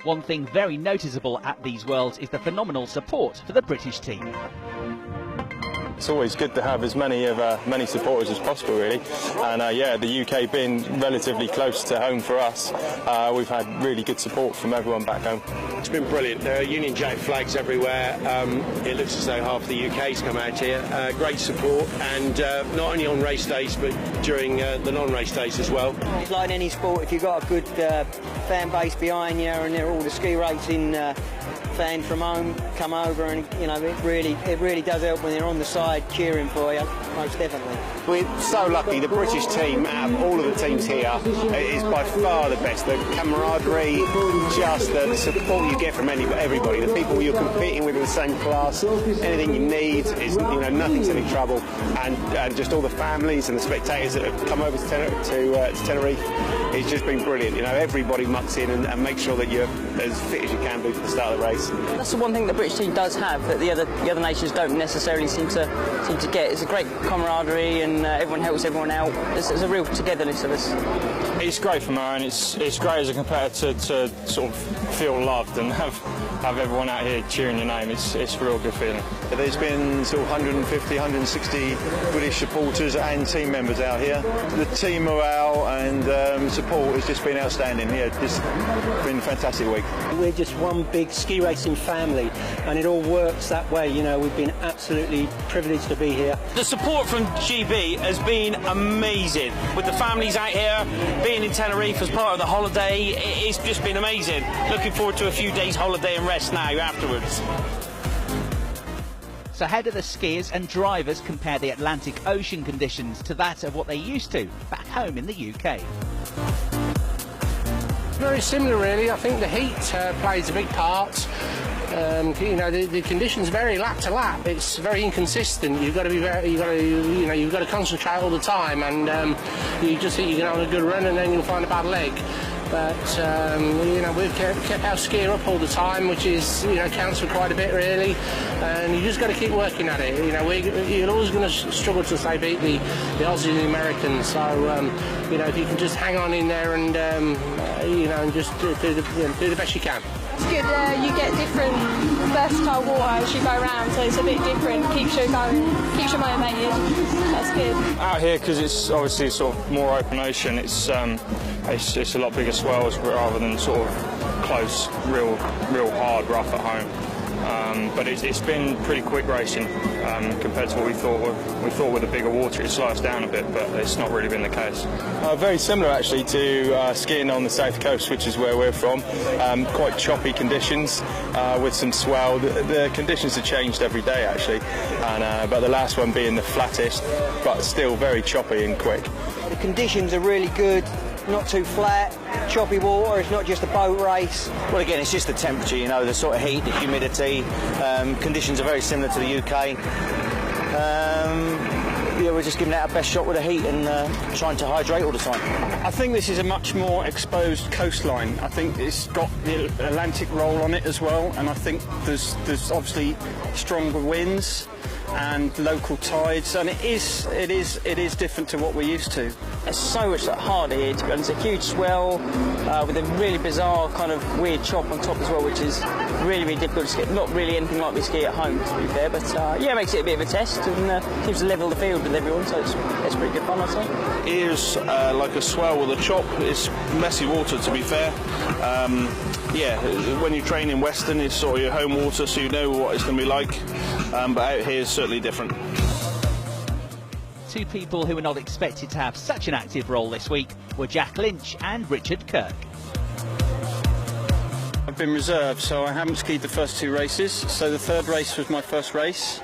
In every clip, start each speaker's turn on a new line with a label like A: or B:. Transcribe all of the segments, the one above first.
A: One thing very noticeable at these Worlds is the phenomenal support for the British team.
B: It's always good to have as many supporters as possible, really. And yeah, the UK being relatively close to home for us, we've had really good support from everyone back home.
C: It's been brilliant. There are Union Jack flags everywhere. It looks as though half the UK's come out here. Great support, and not only on race days but during the non-race days as well.
D: It's like any sport. If you've got a good fan base behind you, and they're all the ski racing fans from home come over, and you know it really does help when they're on the side cheering for you. Most definitely.
E: We're so lucky. The British team, out of all of the teams here, is by far the best. The camaraderie, just the support you get from everybody. The people you're competing with in the same class. Anything you need is, nothing's any trouble. And just all the families and the spectators that have come over to Tenerife. It's just been brilliant. Everybody mucks in and makes sure that you're as fit as you can be for the start of the race.
F: That's the one thing the British team does have that the other nations don't necessarily seem to get. It's a great camaraderie, and everyone helps everyone out. There's a real togetherness of us.
B: It's great for Mo, and it's great as a competitor to sort of feel loved and have everyone out here cheering your name. It's a real good feeling.
G: There's been sort of 150, 160 British supporters and team members out here. The team morale and support has just been outstanding. Yeah, just been a fantastic week.
D: We're just one big ski racing family, and it all works that way. We've been absolutely privileged to be here.
H: The support from GB has been amazing. With the families out here, being in Tenerife as part of the holiday, it's just been amazing. Looking forward to a few days holiday and rest now afterwards.
A: So how do the skiers and drivers compare the Atlantic Ocean conditions to that of what they used to back home in the UK?
I: Very similar, really. I think the heat plays a big part. The conditions vary lap to lap. It's very inconsistent. You've got to concentrate all the time, and you just think you can have a good run, and then you'll find a bad leg. But we've kept our skier up all the time, which is counts for quite a bit, really. And you just got to keep working at it. You're always going to struggle to say beat the Aussies and the Americans. So if you can just hang on in there and and just do the best you can.
J: It's good. You get different versatile water as you go around, so it's a bit different. Keeps you going, keeps you motivated. That's good.
B: Out here, because it's obviously sort of more open ocean, it's a lot bigger swells rather than sort of close, real hard rough at home. But it's been pretty quick racing compared to what we thought with the bigger water it slows down a bit, but it's not really been the case. Very similar actually to skiing on the south coast, which is where we're from. Quite choppy conditions with some swell. The conditions have changed every day actually, but the last one being the flattest, but still very choppy and quick.
D: The conditions are really good. Not too flat, choppy water. It's not just a boat race.
E: Well, again, it's just the temperature, the sort of heat, the humidity. Conditions are very similar to the UK. We're just giving it our best shot with the heat and trying to hydrate all the time.
H: I think this is a much more exposed coastline. I think it's got the Atlantic roll on it as well, and I think there's obviously stronger winds and local tides, and it is different to what we're used to.
F: There's so much harder here, to be honest. A huge swell with a really bizarre kind of weird chop on top as well, which is really difficult to ski. Not really anything like we ski at home, to be fair, but yeah, it makes it a bit of a test and seems to level the field with everyone, so it's pretty good fun, I'd say.
C: Here's like a swell with a chop. It's messy water, to be fair. When you train in Western, it's sort of your home water, so you know what it's going to be like. But out here is certainly different.
A: Two people who were not expected to have such an active role this week were Jack Lynch and Richard Kirk.
H: I've been reserved, so I haven't skied the first two races. So the third race was my first race.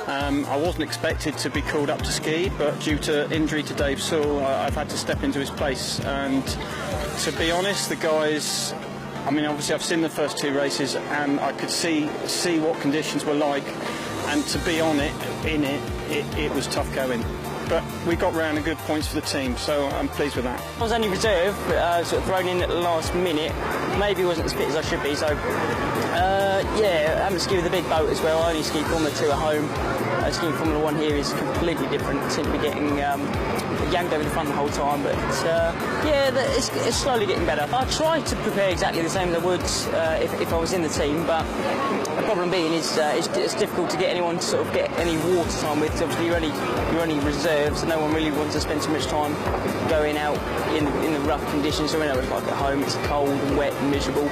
H: I wasn't expected to be called up to ski, but due to injury to Dave Sewell, I've had to step into his place. And to be honest, the guys, obviously I've seen the first two races and I could see what conditions were like, and to be on it, it was tough going. but we got round a good points for the team, so I'm pleased with that.
F: I was only reserve, sort of thrown in at the last minute. Maybe wasn't as fit as I should be, so yeah, I haven't skied with the big boat as well. I only skied Formula 2 at home. Skiing Formula 1 here is completely different. Seem to be getting yanked over the front the whole time, but yeah, it's slowly getting better. I try to prepare exactly the same as I would if I was in the team, but the problem being is it's difficult to get anyone to sort of get any water time with. Obviously, you're only reserves, so no one really wants to spend too much time going out in the rough conditions. So we know what it's like at home. It's cold and wet and miserable.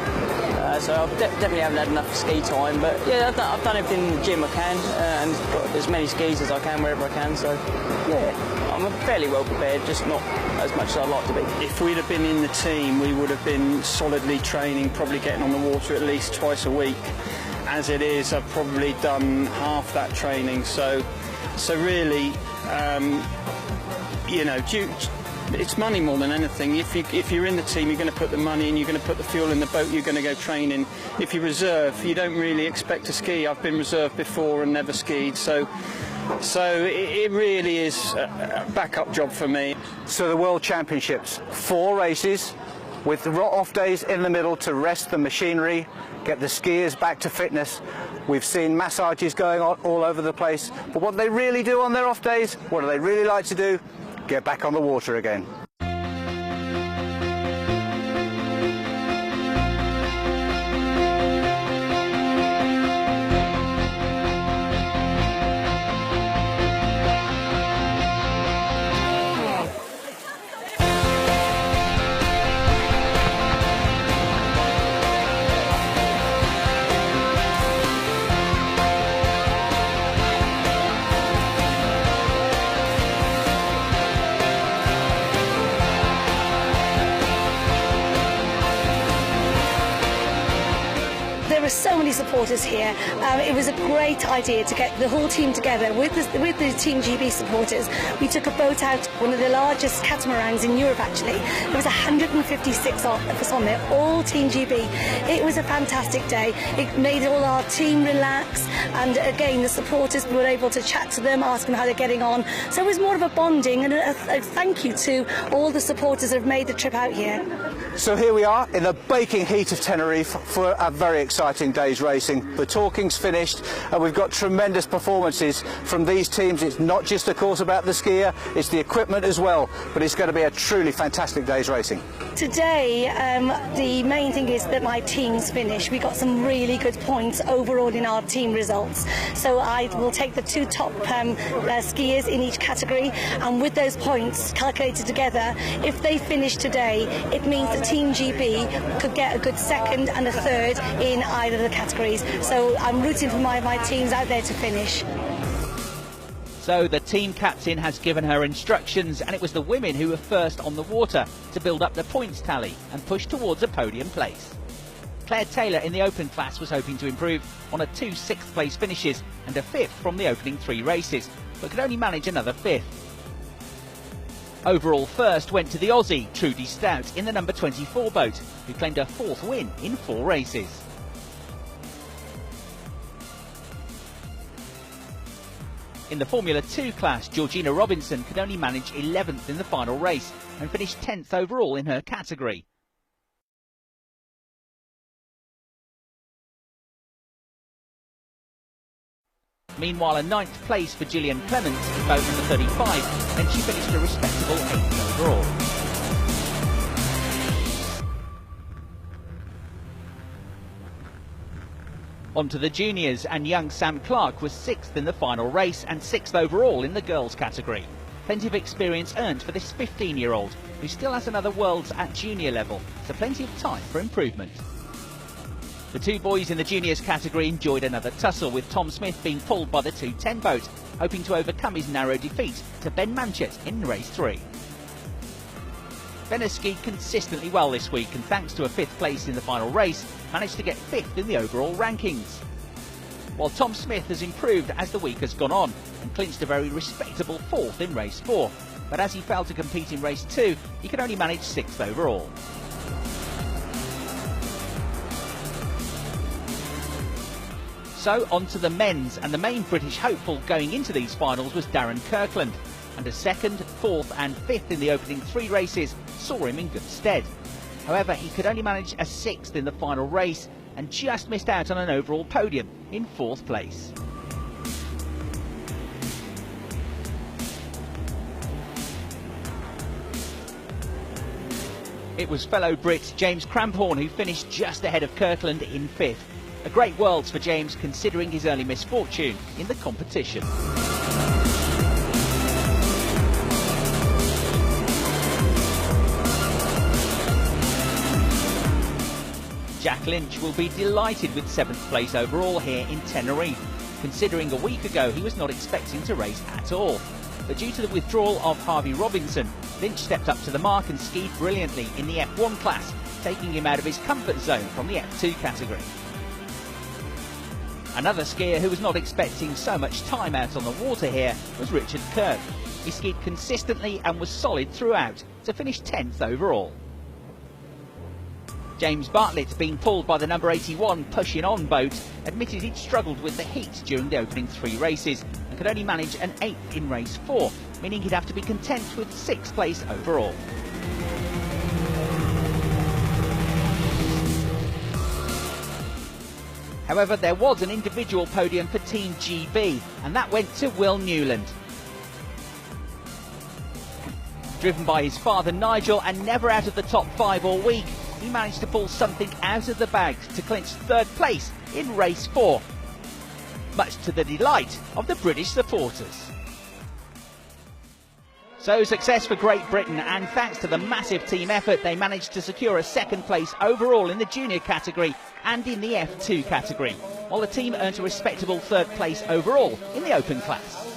F: So I definitely haven't had enough ski time, but yeah, I've done everything in the gym I can and got as many skis as I can wherever I can. So yeah, I'm fairly well prepared, just not as much as I'd like to be.
H: If we'd have been in the team, we would have been solidly training, probably getting on the water at least twice a week. As it is, I've probably done half that training. So really, you know, it's money more than anything. If you're in the team, you're going to put the money in, you're going to put the fuel in the boat, you're going to go training. If you reserve, you don't really expect to ski. I've been reserved before and never skied, so it really is a backup job for me.
K: So the World Championships, 4 races with off days in the middle to rest the machinery, get the skiers back to fitness. We've seen massages going on all over the place, but what do they really do on their off days? What do they really like to do? Get back on the water again.
L: There are so many supporters here. It was a great idea to get the whole team together with the Team GB supporters. We took a boat out, one of the largest catamarans in Europe actually. There was 156 of us on there, all Team GB. It was a fantastic day. It made all our team relax, and again the supporters, we were able to chat to them, ask them how they're getting on. So it was more of a bonding and a thank you to all the supporters that have made the trip out here.
K: So here we are in the baking heat of Tenerife for a very exciting day's racing. The talking's finished and we've got tremendous performances from these teams. It's not just of course about the skier, it's the equipment as well, but it's going to be a truly fantastic day's racing.
L: Today the main thing is that my team's finished. We got some really good points overall in our team results. So I will take the 2 top skiers in each category, and with those points calculated together, if they finish today, it means that Team GB could get a good 2nd and a 3rd in either of the categories. So I'm rooting for my teams out there to finish.
A: So the team captain has given her instructions, and it was the women who were first on the water to build up the points tally and push towards a podium place. Claire Taylor in the open class was hoping to improve on her 2 6th place finishes and a 5th from the opening 3 races, but could only manage another 5th. Overall first went to the Aussie, Trudy Stout, in the number 24 boat, who claimed her 4th win in 4 races. In the Formula 2 class, Georgina Robinson could only manage 11th in the final race and finished 10th overall in her category. Meanwhile, a 9th place for Gillian Clement in boat number 35, and she finished a respectable 8th overall. On to the juniors, and young Sam Clark was 6th in the final race and 6th overall in the girls category. Plenty of experience earned for this 15-year-old, who still has another Worlds at junior level, so plenty of time for improvement. The 2 boys in the juniors category enjoyed another tussle, with Tom Smith being pulled by the 210 boat, hoping to overcome his narrow defeat to Ben Manchet in race 3. Ben has skied consistently well this week, and thanks to a 5th place in the final race, managed to get 5th in the overall rankings. While Tom Smith has improved as the week has gone on and clinched a very respectable 4th in race 4, but as he failed to compete in race 2, he could only manage 6th overall. So on to the men's, and the main British hopeful going into these finals was Darren Kirkland. and a second, fourth and fifth in the opening 3 races saw him in good stead. However, he could only manage a 6th in the final race and just missed out on an overall podium in 4th place. It was fellow Brit James Cramphorn who finished just ahead of Kirkland in 5th. A great Worlds for James considering his early misfortune in the competition. Jack Lynch will be delighted with 7th place overall here in Tenerife, considering a week ago he was not expecting to race at all. But due to the withdrawal of Harvey Robinson, Lynch stepped up to the mark and skied brilliantly in the F1 class, taking him out of his comfort zone from the F2 category. Another skier who was not expecting so much time out on the water here was Richard Kirk. He skied consistently and was solid throughout to finish 10th overall. James Bartlett, being pulled by the number 81 Pushing On boat, admitted he'd struggled with the heat during the opening 3 races and could only manage an 8th in race 4, meaning he'd have to be content with 6th place overall. However, there was an individual podium for Team GB, and that went to Will Newland. Driven by his father Nigel and never out of the top 5 all week, he managed to pull something out of the bag to clinch 3rd place in race 4, much to the delight of the British supporters. So success for Great Britain, and thanks to the massive team effort they managed to secure a 2nd place overall in the junior category and in the F2 category, while the team earned a respectable 3rd place overall in the open class.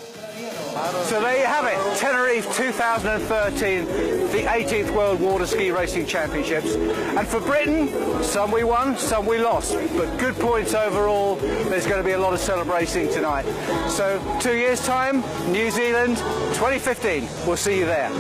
K: So there you have it, Tenerife 2013, the 18th World Waterski Racing Championships. And for Britain, some we won, some we lost, but good points overall. There's going to be a lot of celebrating tonight. So 2 years' time, New Zealand, 2015. We'll see you there.